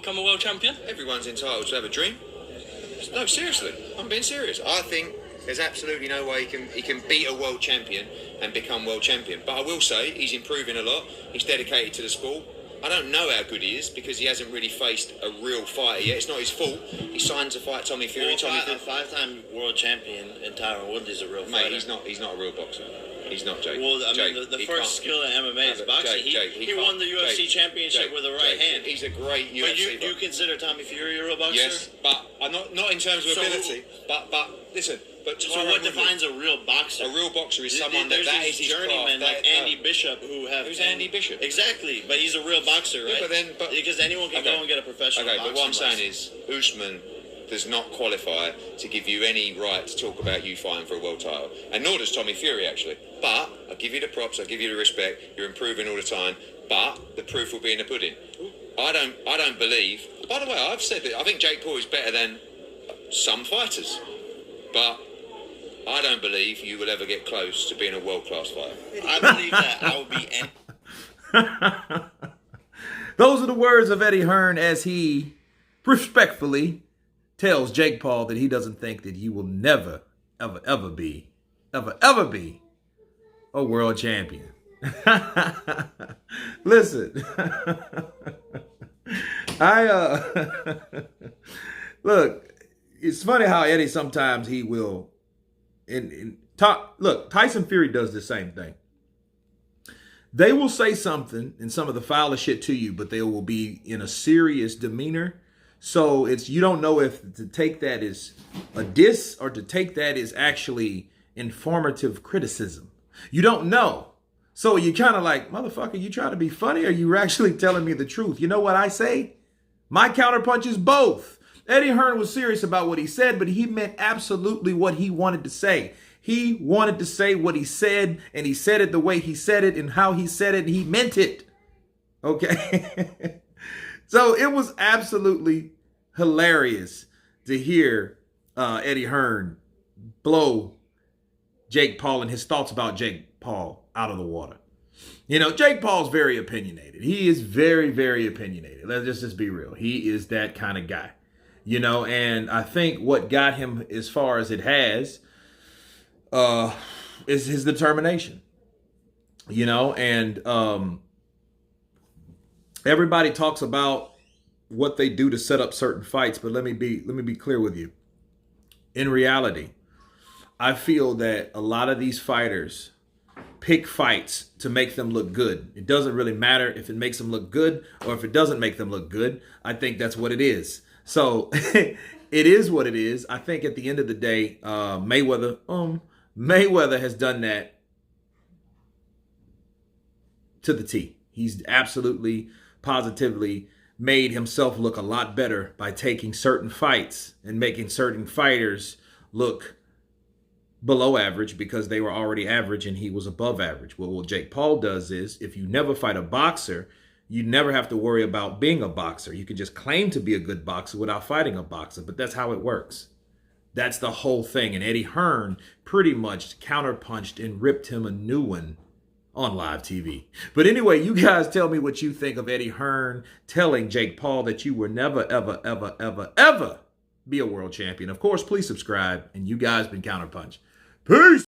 become a world champion? Everyone's entitled to have a dream. No, seriously, I'm being serious. I think there's absolutely no way he can beat a world champion and become world champion. But I will say he's improving a lot. He's dedicated to the sport. I don't know how good he is because he hasn't really faced a real fighter yet. It's not his fault. He signed to fight Tommy Fury. A five-time world champion in Tyron Woodley's a real fighter. Mate, he's not a real boxer. He's not, Jake. Well, I mean, Jake, the first skill in MMA is boxing. He won the UFC championship with a right hand. He's a great UFC But you consider Tommy Fury a real boxer? Yes, but not in terms of ability. But listen. But so what defines a real boxer? A real boxer is someone that is his journeyman, craft. like Andy Bishop, who's Andy Bishop? Exactly, but he's a real boxer, right? Yeah, but because anyone can go and get a professional boxer. Okay, but what I'm saying is, Usman does not qualify to give you any right to talk about you fighting for a world title, and nor does Tommy Fury actually. But I give you the props, I give you the respect. You're improving all the time, but the proof will be in the pudding. I don't believe. By the way, I've said that I think Jake Paul is better than some fighters, but I don't believe you will ever get close to being a world-class fighter. I believe that I will be. Those are the words of Eddie Hearn as he respectfully tells Jake Paul that he doesn't think that he will never, ever be a world champion. Listen, look, it's funny how Eddie sometimes he will. Look, Tyson Fury does the same thing. They will say something and some of the foulest shit to you, but they will be in a serious demeanor. So you don't know if to take that as a diss or to take that as actually informative criticism. You don't know. So you're kind of like, motherfucker, you trying to be funny or you actually telling me the truth? You know what I say? My counterpunch is both. Eddie Hearn was serious about what he said, but he meant absolutely what he wanted to say. He wanted to say what he said, and he said it the way he said it and how he said it, and he meant it. Okay? So it was absolutely hilarious to hear Eddie Hearn blow Jake Paul and his thoughts about Jake Paul out of the water. You know, Jake Paul's very opinionated. He is very, very opinionated. Let's just be real. He is that kind of guy. You know, and I think what got him as far as it has is his determination. You know, and everybody talks about what they do to set up certain fights, but let me be clear with you. In reality, I feel that a lot of these fighters pick fights to make them look good. It doesn't really matter if it makes them look good or if it doesn't make them look good. I think that's what it is. So it is what it is. I think at the end of the day, Mayweather has done that to the T. He's absolutely, positively made himself look a lot better by taking certain fights and making certain fighters look below average because they were already average and he was above average. Well, what Jake Paul does is if you never fight a boxer, you never have to worry about being a boxer. You can just claim to be a good boxer without fighting a boxer, but that's how it works. That's the whole thing. And Eddie Hearn pretty much counterpunched and ripped him a new one on live TV. But anyway, you guys tell me what you think of Eddie Hearn telling Jake Paul that you will never, ever, ever, ever, ever be a world champion. Of course, please subscribe. And you guys been Counterpunch. Peace!